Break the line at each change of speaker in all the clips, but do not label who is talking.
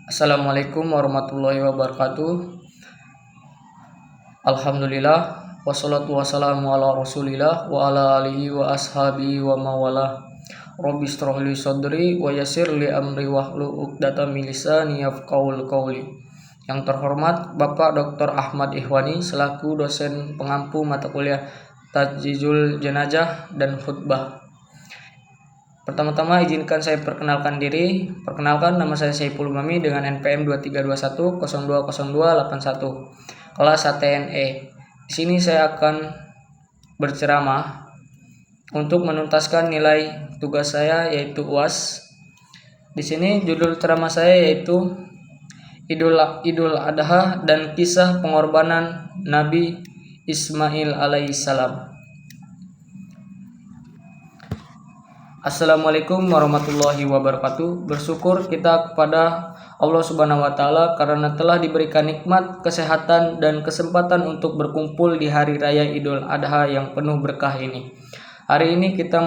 Assalamualaikum warahmatullahi wabarakatuh. Alhamdulillah wassalatu wassalamu ala Rasulillah wa ala alihi wa ashabihi wa mawalah. Rabbi shrah li sadri wa yassir li amri wahlul 'uqdatam min lisani yafqahul qawli. Yang terhormat Bapak Dr. Ahmad Ihwani selaku dosen pengampu mata kuliah Tajhizul Jenazah dan Khutbah. Pertama-tama izinkan saya perkenalkan diri. Perkenalkan, nama saya Saiful Mami dengan NPM 2321020281 kelas ATNE. Di sini saya akan berceramah untuk menuntaskan nilai tugas saya yaitu UAS. Di sini judul ceramah saya yaitu Idul Adha dan kisah pengorbanan Nabi Ismail alaihissalam. Assalamualaikum warahmatullahi wabarakatuh. Bersyukur kita kepada Allah Subhanahu wa taala karena telah diberikan nikmat kesehatan dan kesempatan untuk berkumpul di hari raya Idul Adha yang penuh berkah ini. Hari ini kita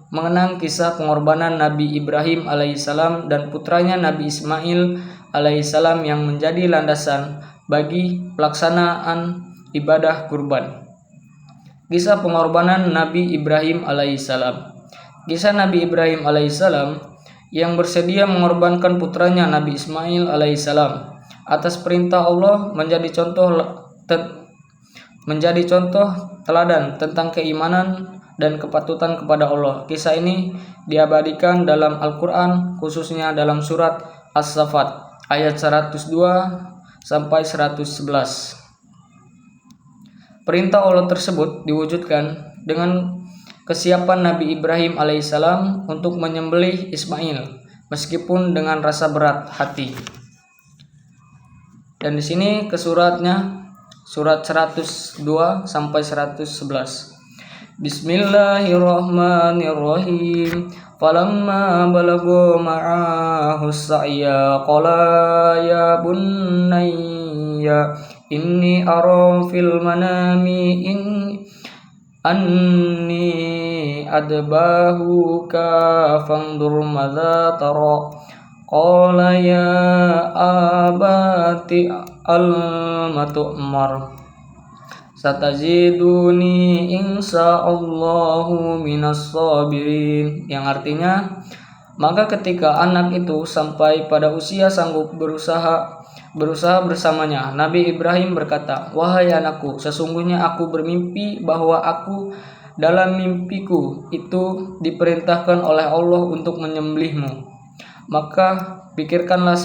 mengenang kisah pengorbanan Nabi Ibrahim alaihissalam dan putranya Nabi Ismail alaihissalam yang menjadi landasan bagi pelaksanaan ibadah kurban. Kisah pengorbanan Nabi Ibrahim alaihissalam. Kisah Nabi Ibrahim alaihissalam yang bersedia mengorbankan putranya Nabi Ismail alaihissalam atas perintah Allah menjadi contoh teladan tentang keimanan dan kepatutan kepada Allah. Kisah ini diabadikan dalam Al-Quran, khususnya dalam surat As-Saffat ayat 102 sampai 111. Perintah Allah tersebut diwujudkan dengan kesiapan Nabi Ibrahim alaihissalam untuk menyembelih Ismail meskipun dengan rasa berat hati. Dan di sini ke suratnya, surat 102 sampai 111. Bismillahirrahmanirrahim. Falamma balagu ma'ahu sa'ya qala ya bunayya inni ara fil manami anni adbahuka fandur madza tara qala ya abati al-matu'mar satajiduni insyaallahu minas sabirin, yang artinya maka ketika anak itu sampai pada usia sanggup berusaha bersamanya, Nabi Ibrahim berkata, "Wahai anakku, sesungguhnya aku bermimpi bahwa aku dalam mimpiku itu diperintahkan oleh Allah untuk menyembelihmu. Maka pikirkanlah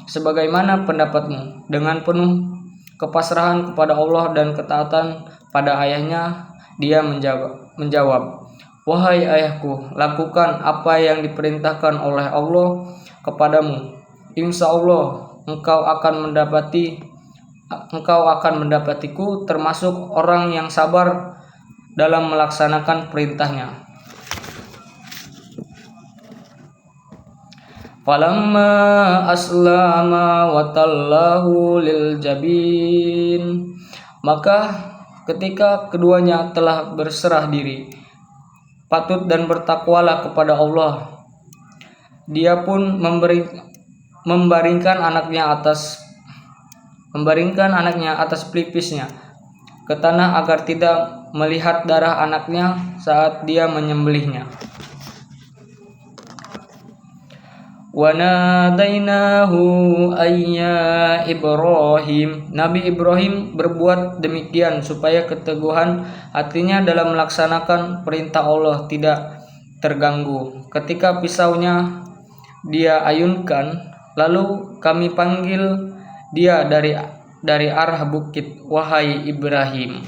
sebagaimana pendapatmu." Dengan penuh kepasrahan kepada Allah dan ketaatan pada ayahnya, dia menjawab, "Wahai ayahku, lakukan apa yang diperintahkan oleh Allah kepadamu. Insya Allah engkau akan mendapatiku termasuk orang yang sabar dalam melaksanakan perintahnya." Falamma aslama wa tallahu lil jabin, maka ketika keduanya telah berserah diri, patut dan bertakwalah kepada Allah, dia pun membaringkan anaknya atas pelipisnya ke tanah agar tidak melihat darah anaknya saat dia menyembelihnya. Wa nadainahu ayya Ibrahim. Nabi Ibrahim berbuat demikian supaya keteguhan hatinya dalam melaksanakan perintah Allah tidak terganggu. Ketika pisaunya dia ayunkan, lalu kami panggil dia dari arah bukit, "Wahai Ibrahim,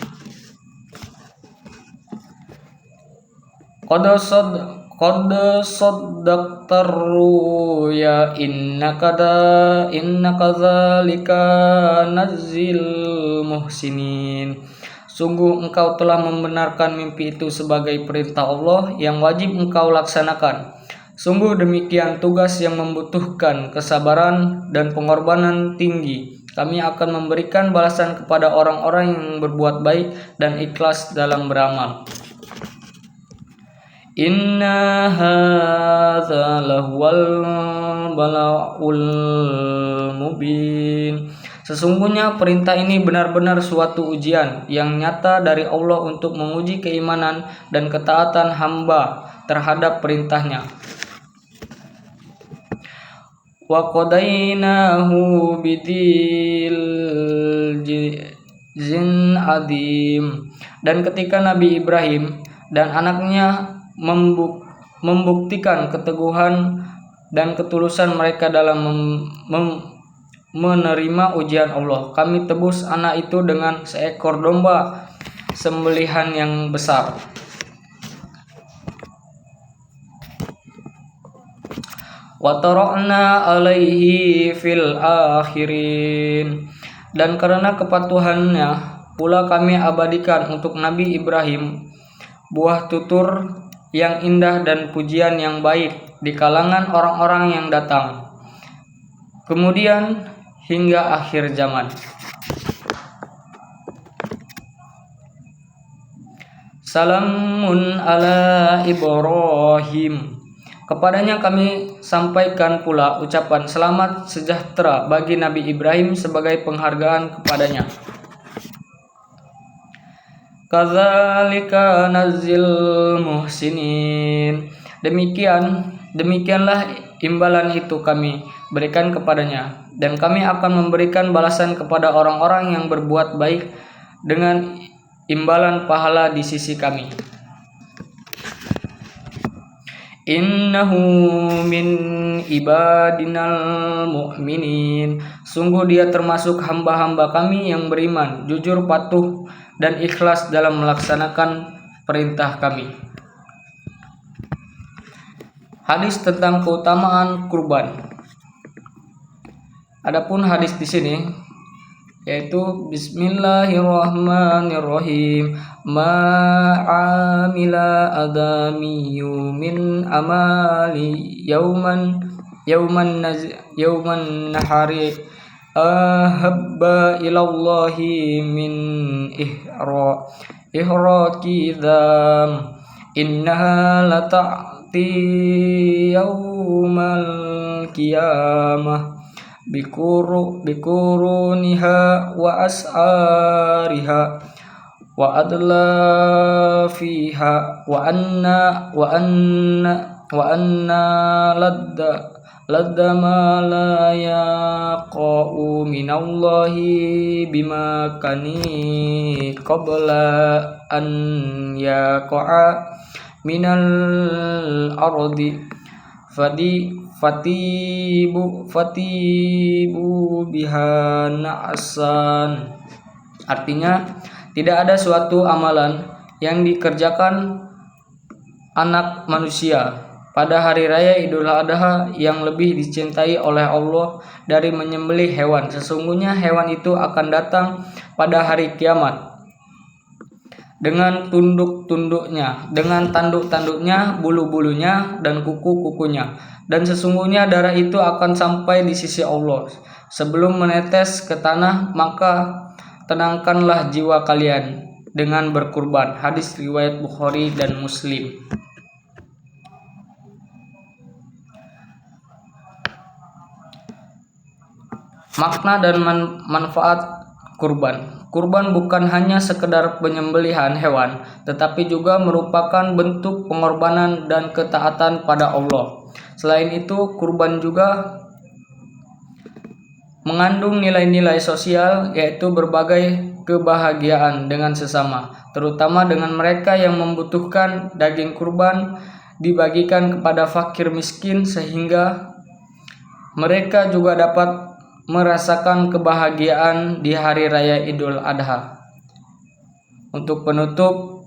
qad saddaqtar ruya innaka dzalika nazil muhsinin." Sungguh engkau telah membenarkan mimpi itu sebagai perintah Allah yang wajib engkau laksanakan. Sungguh demikian tugas yang membutuhkan kesabaran dan pengorbanan tinggi. Kami akan memberikan balasan kepada orang-orang yang berbuat baik dan ikhlas dalam beramal. Inna hadza lahuwal bala'ul mubin. Sesungguhnya perintah ini benar-benar suatu ujian yang nyata dari Allah untuk menguji keimanan dan ketaatan hamba terhadap perintahnya. Wa qadainahu bidil jin adim. Dan ketika Nabi Ibrahim dan anaknya membuktikan keteguhan dan ketulusan mereka dalam menerima ujian Allah, kami tebus anak itu dengan seekor domba sembelihan yang besar. Wa tara'na alaihi fil akhirin. Dan karena kepatuhannya pula kami abadikan untuk Nabi Ibrahim buah tutur yang indah dan pujian yang baik di kalangan orang-orang yang datang kemudian hingga akhir zaman. Salamun ala Ibrahim. Kepadanya kami sampaikan pula ucapan selamat sejahtera bagi Nabi Ibrahim sebagai penghargaan kepadanya. Kadzalika nazil muhsinin. Demikianlah imbalan itu kami berikan kepadanya, dan kami akan memberikan balasan kepada orang-orang yang berbuat baik dengan imbalan pahala di sisi kami. Innahu min ibadinal mu'minin. Sungguh dia termasuk hamba-hamba kami yang beriman, jujur, patuh, dan ikhlas dalam melaksanakan perintah kami. Hadis tentang keutamaan kurban. Adapun hadis di sini yaitu Bismillahirrahmanirrahim. Ma'amila adamiyu min amali yauman nahari ahabba ilallahi min ihraqi dham. Innaha lata'ti yaumal qiyamah bikuruniha wa as'ariha wa adla fiha wa anna ladda ma la yaqa'u minallahi bima kani qabla an yaqa'a minal ardi fatibu biha na'san. Artinya, tidak ada suatu amalan yang dikerjakan anak manusia pada hari raya Idul Adha yang lebih dicintai oleh Allah dari menyembelih hewan. Sesungguhnya hewan itu akan datang pada hari kiamat dengan tanduk-tanduknya, bulu-bulunya, dan kuku-kukunya. Dan sesungguhnya darah itu akan sampai di sisi Allah sebelum menetes ke tanah, maka tenangkanlah jiwa kalian dengan berkurban. Hadis riwayat Bukhari dan Muslim. Makna dan manfaat kurban. Kurban bukan hanya sekedar penyembelihan hewan, tetapi juga merupakan bentuk pengorbanan dan ketaatan pada Allah. Selain itu, kurban juga mengandung nilai-nilai sosial, yaitu berbagai kebahagiaan dengan sesama, terutama dengan mereka yang membutuhkan. Daging kurban dibagikan kepada fakir miskin sehingga mereka juga dapat merasakan kebahagiaan di hari raya Idul Adha. Untuk penutup,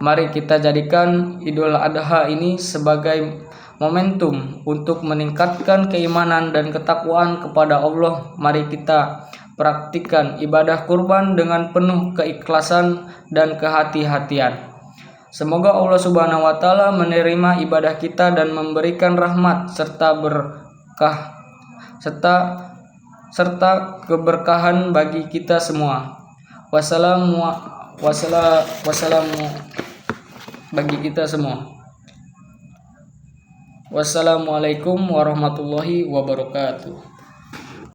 mari kita jadikan Idul Adha ini sebagai momentum untuk meningkatkan keimanan dan ketakwaan kepada Allah. Mari kita praktikkan ibadah kurban dengan penuh keikhlasan dan kehati-hatian. Semoga Allah Subhanahu wa taala menerima ibadah kita dan memberikan rahmat serta berkah serta keberkahan bagi kita semua. Wassalamu bagi kita semua. Wassalamualaikum warahmatullahi wabarakatuh.